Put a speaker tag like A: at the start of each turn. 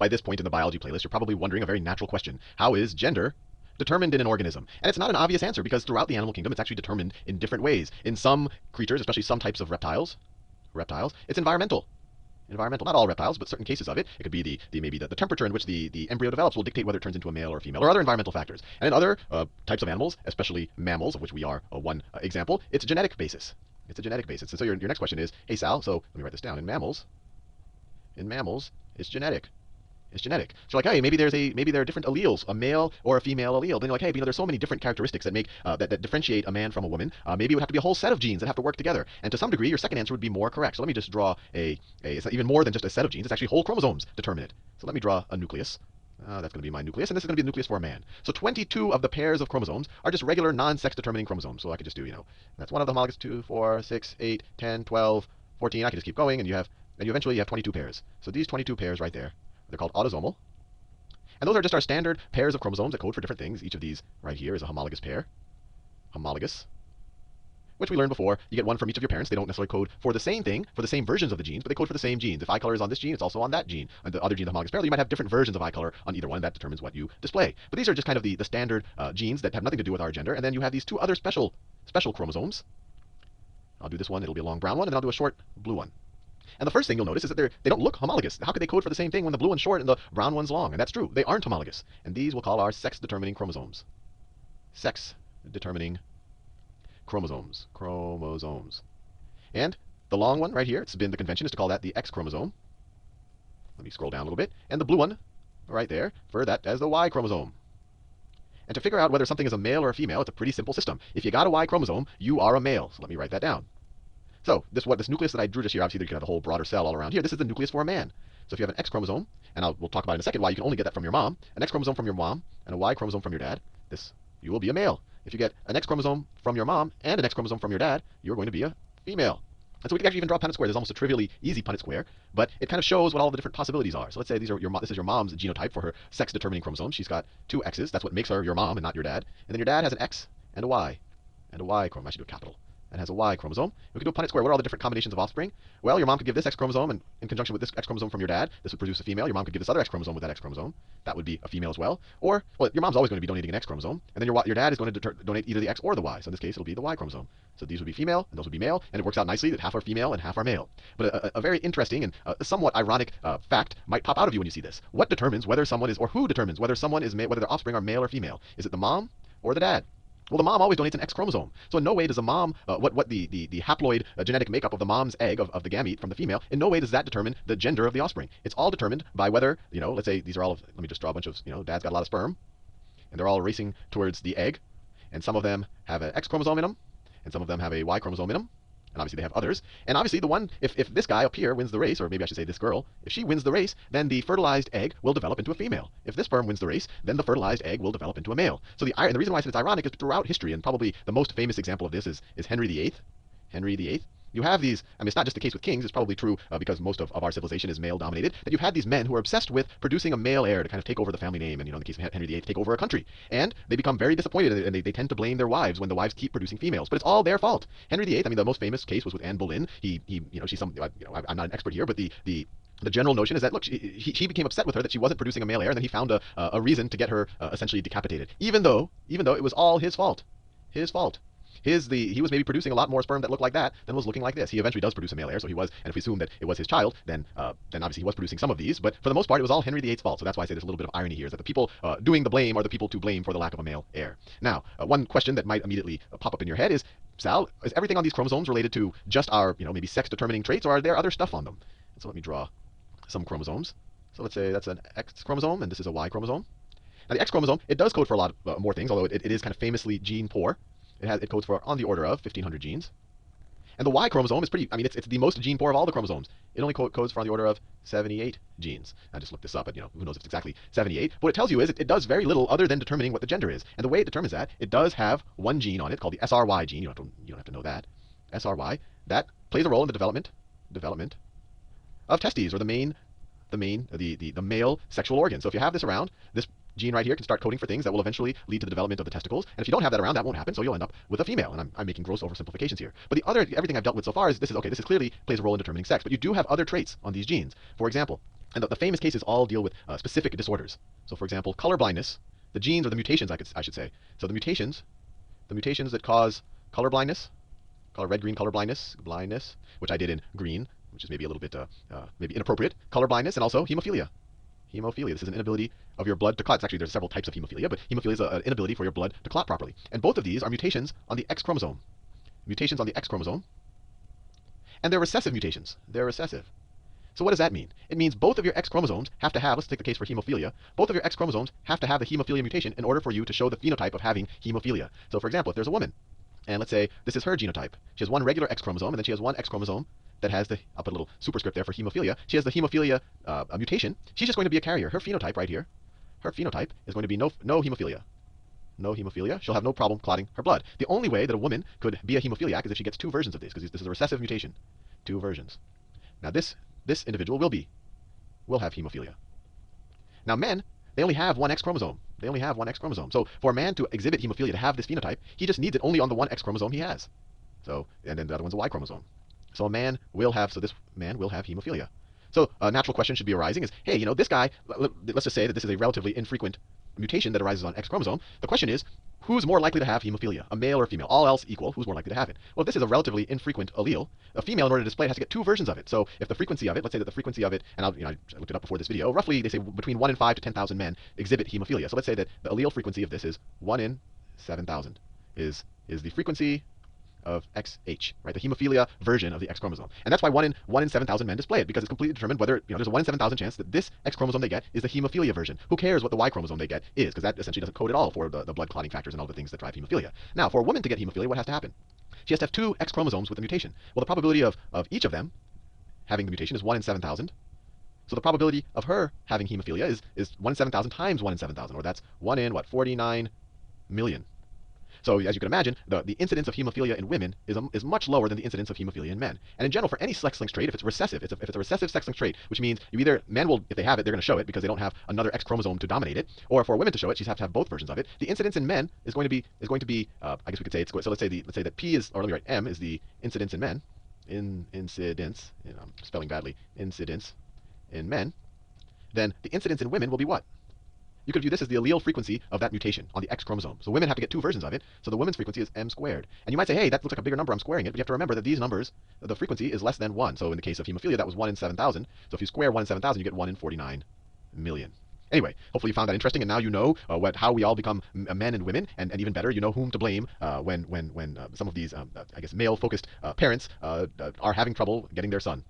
A: by this point in the biology playlist, you're probably wondering a very natural question. How is gender determined in an organism? And it's not an obvious answer because throughout the animal kingdom, it's actually determined in different ways. In some creatures, especially some types of reptiles, it's environmental. Environmental, not all reptiles, but certain cases of it. It could be maybe the temperature in which the embryo develops will dictate whether it turns into a male or a female, or other environmental factors. And in other types of animals, especially mammals, of which we are one example, it's a genetic basis. It's a genetic basis. And so your next question is, hey Sal, so let me write this down. In mammals, it's genetic. It's genetic. So like, hey, maybe there are different alleles, a male or a female allele. Then you're like, hey, there's so many different characteristics that make that differentiate a man from a woman. Maybe it would have to be a whole set of genes that have to work together. And to some degree, your second answer would be more correct. So let me just draw it's not even more than just a set of genes. It's actually whole chromosomes determine it. So let me draw a nucleus. That's going to be my nucleus, and this is going to be the nucleus for a man. So 22 of the pairs of chromosomes are just regular non-sex determining chromosomes. So I could just do, that's one of the homologous 2, 4, 6, 8, 10, 12, 14. I can just keep going, and you eventually have 22 pairs. So these 22 pairs right there, they're called autosomal. And those are just our standard pairs of chromosomes that code for different things. Each of these right here is a homologous pair. Homologous. Which we learned before. You get one from each of your parents. They don't necessarily code for the same thing, for the same versions of the genes, but they code for the same genes. If eye color is on this gene, it's also on that gene. And the other gene, the homologous pair, you might have different versions of eye color on either one. That determines what you display. But these are just kind of the standard genes that have nothing to do with our gender. And then you have these two other special chromosomes. I'll do this one. It'll be a long brown one, and then I'll do a short blue one. And the first thing you'll notice is that they don't look homologous. How could they code for the same thing when the blue one's short and the brown one's long? And that's true. They aren't homologous. And these we'll call our sex-determining chromosomes. Sex-determining chromosomes. And the long one right here, it's been the convention is to call that the X chromosome. Let me scroll down a little bit. And the blue one right there, for that as the Y chromosome. And to figure out whether something is a male or a female, it's a pretty simple system. If you got a Y chromosome, you are a male. So let me write that down. So this nucleus that I drew just here, obviously you could have a whole broader cell all around here. This is the nucleus for a man. So if you have an X chromosome, and we'll talk about in a second why you can only get that from your mom, an X chromosome from your mom and a Y chromosome from your dad, you will be a male. If you get an X chromosome from your mom and an X chromosome from your dad, you're going to be a female. And so we can actually even draw a Punnett square. There's almost a trivially easy Punnett square, but it kind of shows what all the different possibilities are. So let's say this is your mom's genotype for her sex-determining chromosome. She's got 2 X's. That's what makes her your mom and not your dad. And then your dad has an X and a Y chromosome. I should do a capital. And has a Y chromosome. We could do a Punnett square. What are all the different combinations of offspring? Well, your mom could give this X chromosome, and in conjunction with this X chromosome from your dad, this would produce a female. Your mom could give this other X chromosome with that X chromosome. That would be a female as well. Or, well, your mom's always going to be donating an X chromosome, and then your dad is going to donate either the X or the Y. So in this case, it'll be the Y chromosome. So these would be female, and those would be male, and it works out nicely that half are female and half are male. But a very interesting and somewhat ironic fact might pop out of you when you see this. What determines whether someone is, or who determines whether someone is, whether their offspring are male or female? Is it the mom or the dad? Well, the mom always donates an X chromosome. So in no way does a mom, what the haploid genetic makeup of the mom's egg, of the gamete from the female, in no way does that determine the gender of the offspring. It's all determined by whether, let's say these are all let me just draw a bunch of, dad's got a lot of sperm, and they're all racing towards the egg, and some of them have an X chromosome in them, and some of them have a Y chromosome in them, and obviously they have others. And obviously the one, if this guy up here wins the race, or maybe I should say this girl, if she wins the race, then the fertilized egg will develop into a female. If this sperm wins the race, then the fertilized egg will develop into a male. So the reason why I said it's ironic is throughout history, and probably the most famous example of this is Henry VIII. Henry VIII. You have these, it's not just the case with kings, it's probably true because most of our civilization is male dominated, that you've had these men who are obsessed with producing a male heir to kind of take over the family name, and in the case of Henry VIII, take over a country. And they become very disappointed, and they tend to blame their wives when the wives keep producing females. But it's all their fault. Henry VIII, the most famous case was with Anne Boleyn. She's I'm not an expert here, but the general notion is that, look, he became upset with her that she wasn't producing a male heir, and then he found a reason to get her essentially decapitated, even though it was all his fault. His fault. He was maybe producing a lot more sperm that looked like that than was looking like this. He eventually does produce a male heir, so he was, and if we assume that it was his child, then obviously he was producing some of these, but for the most part it was all Henry VIII's fault. So that's why I say there's a little bit of irony here, is that the people doing the blame are the people to blame for the lack of a male heir. Now, one question that might immediately pop up in your head is, Sal, is everything on these chromosomes related to just our, maybe sex-determining traits, or are there other stuff on them? And so let me draw some chromosomes. So let's say that's an X chromosome, and this is a Y chromosome. Now the X chromosome, it does code for a lot more things, although it is kind of famously gene poor. It codes for on the order of 1,500 genes. And the Y chromosome is pretty, it's the most gene poor of all the chromosomes. It only codes for on the order of 78 genes. I just looked this up, and who knows if it's exactly 78. But what it tells you is it does very little other than determining what the gender is. And the way it determines that, it does have one gene on it called the SRY gene. You don't have to know that. SRY, that plays a role in the development of testes, or the male sexual organ. So if you have this around, this gene right here can start coding for things that will eventually lead to the development of the testicles. And if you don't have that around, that won't happen, so you'll end up with a female. And I'm making gross oversimplifications here. But everything I've dealt with so far is this clearly plays a role in determining sex. But you do have other traits on these genes. For example, And the famous cases all deal with specific disorders. So, for example, color blindness, the genes or the mutations, I should say. So the mutations that cause color blindness, red-green color blindness, which I did in green, which is maybe a little bit maybe inappropriate. Color blindness and also hemophilia. Hemophilia. This is an inability of your blood to clot. Actually, there's several types of hemophilia, but hemophilia is an inability for your blood to clot properly. And both of these are mutations on the X chromosome. Mutations on the X chromosome. And they're recessive mutations. They're recessive. So what does that mean? It means both of your X chromosomes have to have, let's take the case for hemophilia, both of your X chromosomes have to have the hemophilia mutation in order for you to show the phenotype of having hemophilia. So for example, if there's a woman, and let's say this is her genotype. She has one regular X chromosome, and then she has one X chromosome that has the, I'll put a little superscript there for hemophilia. She has the hemophilia mutation. She's just going to be a carrier. Her phenotype right here, her phenotype is going to be no hemophilia. No hemophilia. She'll have no problem clotting her blood. The only way that a woman could be a hemophiliac is if she gets two versions of this, because this is a recessive mutation. Two versions. Now this individual will have hemophilia. Now men, they only have one X chromosome. They only have one X chromosome. So for a man to exhibit hemophilia, to have this phenotype, he just needs it only on the one X chromosome he has. So, and then the other one's a Y chromosome. So this man will have hemophilia. So a natural question should be arising is, hey, you know, this guy, let's just say that this is a relatively infrequent mutation that arises on X chromosome. The question is, who's more likely to have hemophilia, a male or a female? All else equal, who's more likely to have it? Well, if this is a relatively infrequent allele, a female, in order to display it, has to get two versions of it. So if the frequency of it, let's say that the frequency of it, and I looked it up before this video, roughly they say between 1 in 5 to 10,000 men exhibit hemophilia. So let's say that the allele frequency of this is 1 in 7,000 is the frequency of XH, right? The hemophilia version of the X chromosome. And that's why 1 in 7,000 men display it, because it's completely determined whether, there's a 1 in 7,000 chance that this X chromosome they get is the hemophilia version. Who cares what the Y chromosome they get is, because that essentially doesn't code at all for the blood clotting factors and all the things that drive hemophilia. Now, for a woman to get hemophilia, what has to happen? She has to have two X chromosomes with a mutation. Well, the probability of each of them having the mutation is 1 in 7,000. So the probability of her having hemophilia is 1 in 7,000 times 1 in 7,000, or that's 1 in, 49 million. So as you can imagine, the incidence of hemophilia in women is much lower than the incidence of hemophilia in men. And in general, for any sex-linked trait, if it's recessive, if it's a recessive sex-linked trait, which means men will, if they have it, they're going to show it because they don't have another X chromosome to dominate it. Or for women to show it, she's have to have both versions of it. The incidence in men is going to be, I guess we could say so let's say that P is, or let me write M is the incidence in men, incidence, I'm spelling badly, incidence in men. Then the incidence in women will be what? You could view this as the allele frequency of that mutation on the X chromosome. So women have to get two versions of it. So the woman's frequency is m squared. And you might say, hey, that looks like a bigger number, I'm squaring it. But you have to remember that these numbers, the frequency is less than 1. So in the case of hemophilia, that was 1 in 7,000. So if you square 1 in 7,000, you get 1 in 49 million. Anyway, hopefully you found that interesting, and now you know how we all become men and women, and even better, you know whom to blame when some of these, I guess, male-focused parents are having trouble getting their son.